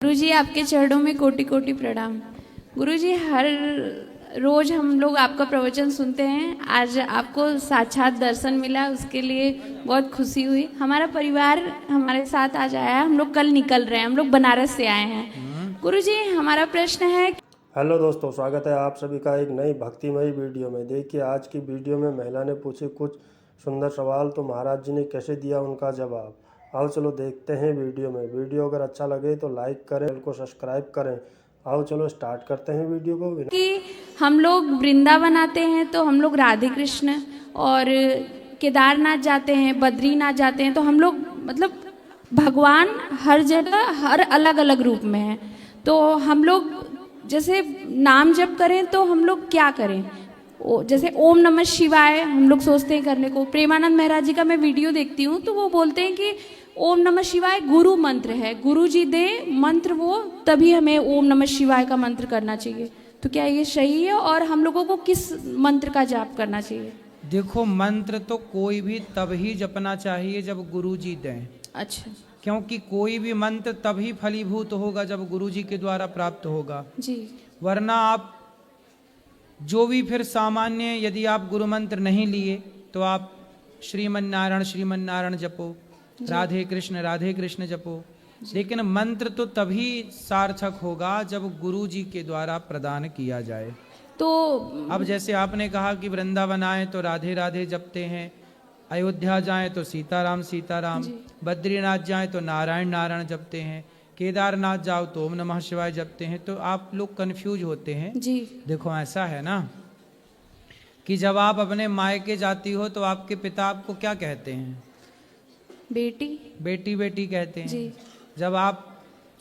गुरुजी आपके चरणों में कोटि कोटि प्रणाम। गुरुजी हर रोज हम लोग आपका प्रवचन सुनते हैं, आज आपको साक्षात दर्शन मिला, उसके लिए बहुत खुशी हुई। हमारा परिवार हमारे साथ आज आया है, हम लोग कल निकल रहे हैं, हम लोग बनारस से आए हैं। गुरुजी हमारा प्रश्न है। हेलो दोस्तों, स्वागत है आप सभी का एक नई भक्तिमयी वीडियो में। देखिए आज की वीडियो में महिला ने पूछे कुछ सुंदर सवाल, तो महाराज जी ने कैसे दिया उनका जवाब। आओ चलो देखते हैं वीडियो में। वीडियो अगर अच्छा लगे तो लाइक करें, चैनल को सब्सक्राइब करें। आओ चलो स्टार्ट करते हैं वीडियो को। कि हम लोग वृंदावन आते हैं तो हम लोग राधे कृष्ण, और केदारनाथ जाते हैं, बद्रीनाथ जाते हैं, तो हम लोग मतलब भगवान हर जगह हर अलग अलग रूप में है। तो हम लोग जैसे नाम जप करें तो हम लोग क्या करें? जैसे ओम नमः शिवाय हम लोग सोचते हैं करने को। प्रेमानंद महाराज जी का मैं वीडियो देखती हूँ तो वो बोलते हैं कि ओम नमः शिवाय गुरु मंत्र है, गुरु जी दे मंत्र वो, तभी हमें ओम नमः शिवाय का मंत्र करना चाहिए। तो क्या ये सही है? और हम लोगों को किस मंत्र का जाप करना चाहिए? देखो, मंत्र तो कोई भी तब ही जपना चाहिए जब गुरु जी दें। अच्छा, क्योंकि कोई भी मंत्र तभी फलीभूत होगा जब गुरु जी के द्वारा प्राप्त होगा जी। वरना आप जो भी फिर सामान्य, यदि आप गुरु मंत्र नहीं लिए तो आप श्रीमन नारायण जपो, राधे कृष्ण जपो, लेकिन मंत्र तो तभी सार्थक होगा जब गुरु जी के द्वारा प्रदान किया जाए। तो अब जैसे आपने कहा कि वृंदावन आए तो राधे राधे जपते हैं, अयोध्या जाएं तो सीताराम सीताराम, बद्रीनाथ जाएं तो नारायण नारायण जपते हैं, केदारनाथ जाओ तो ओम नमः शिवाय जपते हैं, तो आप लोग कंफ्यूज होते हैं जी। देखो ऐसा है ना कि जब आप अपने मायके जाती हो तो आपके पिता आपको क्या कहते हैं? बेटी बेटी बेटी कहते हैं जी। जब आप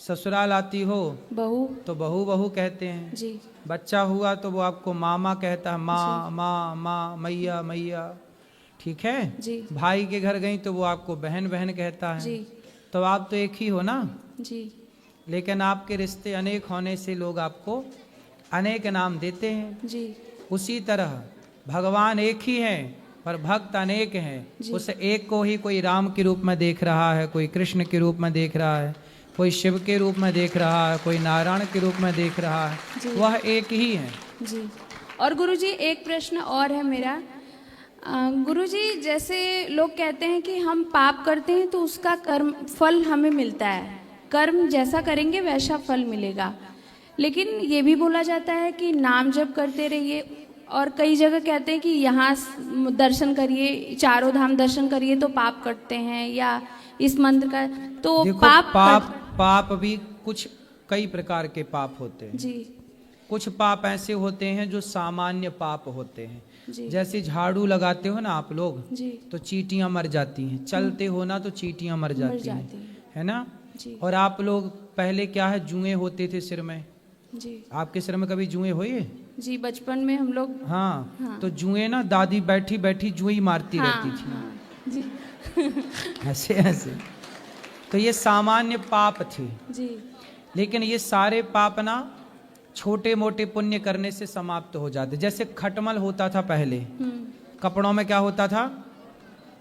ससुराल आती हो बहू तो बहू बहू कहते हैं जी। बच्चा हुआ तो वो आपको मामा कहता है, माँ माँ माँ, मैया मैया, ठीक है जी। भाई के घर गई तो वो आपको बहन बहन कहता है जी। तो आप तो एक ही हो ना जी। लेकिन आपके रिश्ते अनेक होने से लोग आपको अनेक नाम देते हैं। जी। उसी तरह भगवान एक ही हैं पर भक्त अनेक हैं। उस एक को ही कोई राम के रूप में देख रहा है, कोई कृष्ण के रूप में देख रहा है, कोई शिव के रूप में देख रहा है, कोई नारायण के रूप में देख रहा है, वह एक ही है जी। और गुरुजी एक प्रश्न और है मेरा। गुरुजी जैसे लोग कहते हैं कि हम पाप करते हैं तो उसका कर्म फल हमें मिलता है, कर्म जैसा करेंगे वैसा फल मिलेगा, लेकिन ये भी बोला जाता है कि नाम जप करते रहिए, और कई जगह कहते हैं कि यहाँ दर्शन करिए, चारों धाम दर्शन करिए तो पाप कटते हैं, या इस मंत्र का तो देखो, पाप भी कुछ कई प्रकार के पाप होते हैं जी। कुछ पाप ऐसे होते हैं जो सामान्य पाप होते हैं जी। जैसे झाड़ू लगाते हो ना आप लोग जी। तो चींटियां मर जाती हैं, चलते हो ना तो चींटियां मर जाती हैं, है ना जी। और आप लोग पहले क्या है, जुएं होते थे सिर में। जी। आपके सिर में कभी जुएं हुए? जी, बचपन में हम लोग। हाँ। तो जुएं ना दादी बैठी बैठी जुएं मारती रहती थी। हाँ। जी। ऐसे ऐसे तो ये सामान्य पाप थे जी। लेकिन ये सारे पाप ना छोटे मोटे पुण्य करने से समाप्त हो जाते। जैसे खटमल होता था पहले, कपड़ों में क्या होता था?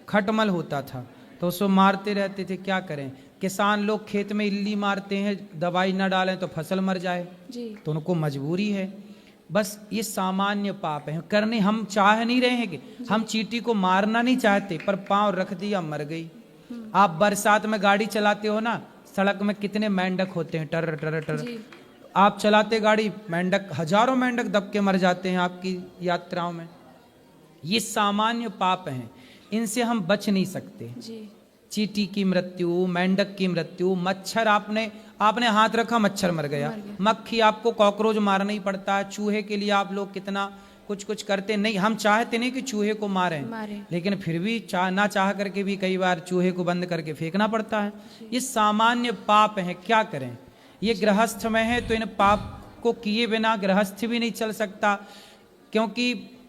खटमल होता था, तो उसको मारते रहते थे। क्या करें, किसान लोग खेत में इल्ली मारते हैं, दवाई ना डालें तो फसल मर जाए जी। तो उनको मजबूरी है। बस ये सामान्य पाप है, करने हम चाह नहीं रहे हैं कि हम चींटी को मारना नहीं चाहते पर पांव रख दिया मर गई। आप बरसात में गाड़ी चलाते हो ना, सड़क में कितने मेंढक होते हैं, टर टर टर, आप चलाते गाड़ी, मेंढक हजारों मेंढक दब के मर जाते हैं आपकी यात्राओं में। ये सामान्य पाप हैं, इनसे हम बच नहीं सकते जी। चींटी की मृत्यु, मेंढक की मृत्यु, मच्छर, आपने हाथ रखा मच्छर मर गया। मक्खी, आपको कॉकरोच मारना ही पड़ता है। चूहे के लिए आप लोग कितना कुछ कुछ करते नहीं, हम चाहते नहीं कि चूहे को मारें। लेकिन फिर भी ना चाह करके भी कई बार चूहे को बंद करके फेंकना पड़ता है। ये सामान्य पाप हैं, क्या करें। ये गृहस्थ में है तो इन पाप को किए बिना गृहस्थ भी नहीं चल सकता, क्योंकि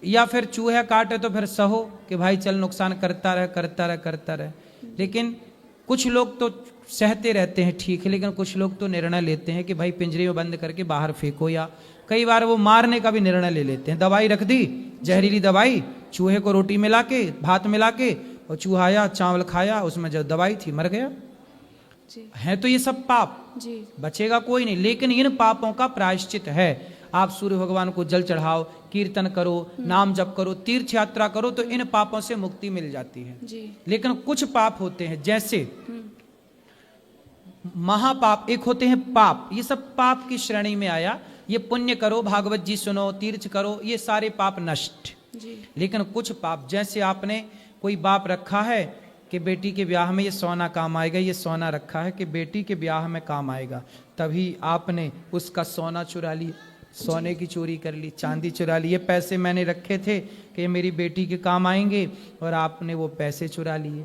या फिर चूहे काटे तो फिर सहो कि भाई चल नुकसान करता रहे। लेकिन कुछ लोग तो सहते रहते हैं, ठीक है, लेकिन कुछ लोग तो निर्णय लेते हैं कि भाई पिंजरे में बंद करके बाहर फेंको, या कई बार वो मारने का भी निर्णय ले लेते हैं। दवाई रख दी, जहरीली दवाई, चूहे को रोटी मिला के, भात मिला के, और चूहा आया, चावल खाया, उसमें जो दवाई थी मर गया। जी है तो ये सब पाप, जी बचेगा कोई नहीं। लेकिन इन पापों का प्रायश्चित है। आप सूर्य भगवान को जल चढ़ाओ, कीर्तन करो, नाम जप करो, तीर्थ यात्रा करो, तो इन पापों से मुक्ति मिल जाती है। जी लेकिन कुछ पाप होते हैं, जैसे महापाप, एक होते हैं पाप, ये सब पाप की श्रेणी में आया। ये पुण्य करो, भागवत जी सुनो, तीर्थ करो, ये सारे पाप नष्ट। जी लेकिन कुछ पाप, जैसे आपने कोई बाप रखा है कि बेटी के ब्याह में ये सोना काम आएगा, ये सोना रखा है कि बेटी के ब्याह में काम आएगा, तभी आपने उसका सोना चुरा लिया, सोने की चोरी कर ली, चांदी चुरा ली। ये पैसे मैंने रखे थे कि मेरी बेटी के काम आएंगे, और आपने वो पैसे चुरा लिए,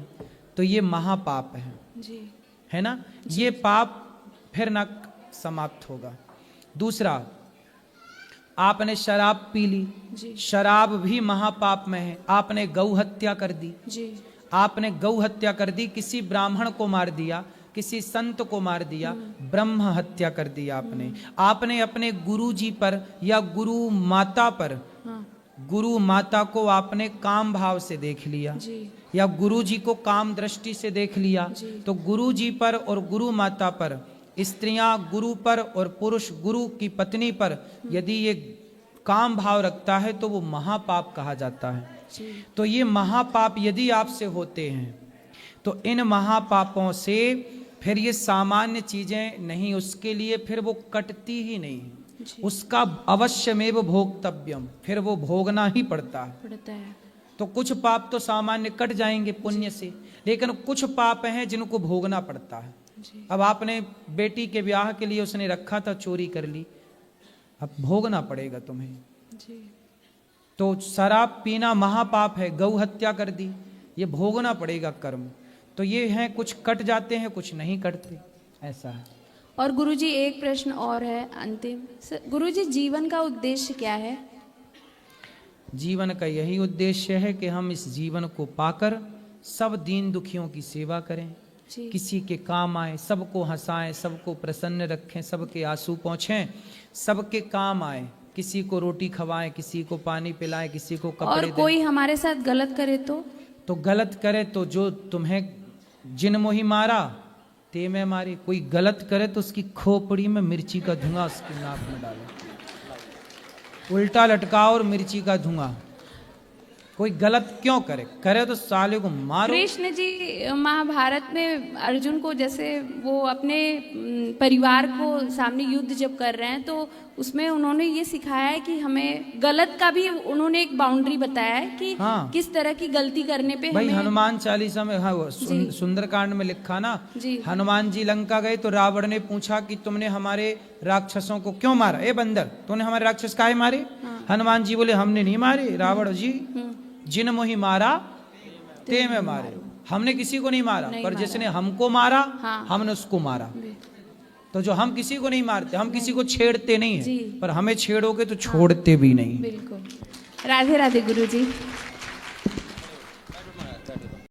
तो ये महापाप है, जी है ना। ये पाप फिर ना समाप्त होगा। दूसरा, आपने शराब पी ली, जी शराब भी महापाप में है। आपने गौ हत्या कर दी, जी आपने गौ हत्या कर दी, किसी ब्राह्मण को मार दिया, किसी संत को मार दिया, ब्रह्म हत्या कर दी आपने। आपने अपने गुरु जी पर या गुरु माता पर, हाँ गुरु माता को आपने काम भाव से देख लिया, जी या गुरु जी को काम दृष्टि से देख लिया, जी। तो गुरु जी पर और गुरु माता पर, स्त्रियां गुरु पर और पुरुष गुरु की पत्नी पर यदि ये काम भाव रखता है तो वो महापाप कहा जाता है। जी तो ये महापाप यदि आपसे होते हैं तो इन महापापों से फिर ये सामान्य चीजें नहीं, उसके लिए फिर वो कटती ही नहीं, जी उसका अवश्यमेव भोक्तव्यम, फिर वो भोगना ही पड़ता है। पड़ता है। तो कुछ पाप तो सामान्य कट जाएंगे पुण्य से, लेकिन कुछ पाप हैं जिनको भोगना पड़ता है। जी अब आपने बेटी के ब्याह के लिए उसने रखा था, चोरी कर ली, अब भोगना पड़ेगा तुम्हें। जी तो शराब पीना महापाप है, गौ हत्या कर दी, ये भोगना पड़ेगा कर्म। तो ये हैं, कुछ कट जाते हैं, कुछ नहीं कटते, ऐसा है। और गुरुजी एक प्रश्न और है अंतिम। गुरुजी, जीवन का उद्देश्य क्या है? जीवन का यही उद्देश्य है कि हम इस जीवन को पाकर सब दीन दुखियों की सेवा करें, जी किसी के काम आए, सबको हंसाएं, सबको प्रसन्न रखें, सबके आंसू पहुँचें, सबके काम आए, किसी को रोटी खवाएं, किसी को पानी पिलाएं, किसी को कपड़े और दें। कोई हमारे साथ गलत करे तो गलत करे तो जो तुम्हें जिन मोही मारा ते में मारे, कोई गलत करे तो उसकी खोपड़ी में मिर्ची का धुआं उसकी नाक में डालो, उल्टा लटकाओ और मिर्ची का धुआं। कोई गलत क्यों करे, करे तो साले को मारो। कृष्ण जी महाभारत में अर्जुन को, जैसे वो अपने परिवार को सामने युद्ध जब कर रहे हैं, तो उसमें उन्होंने ये सिखाया है कि हमें गलत का भी उन्होंने एक बाउंड्री बताया है कि हाँ। किस तरह की गलती करने पे भाई हमें। हनुमान चालीसा में, हाँ, जी। सुंदरकांड में लिखा ना, जी हनुमान जी लंका गए तो रावण ने पूछा कि तुमने हमारे राक्षसों को क्यों मारा, ए बंदर तूने हमारे राक्षस काहे मारे? हाँ। हनुमान जी बोले हमने नहीं मारे रावण जी, जिन मोहि मारा ते में मारे। हमने किसी को नहीं मारा, नहीं पर मारा। जिसने हमको मारा हाँ। हमने उसको मारा। भी- तो जो हम किसी को नहीं मारते, हम किसी को छेड़ते नहीं जी। है, पर हमें छेड़ोगे तो छोड़ते भी नहीं। बिल्कुल। राधे राधे गुरुजी।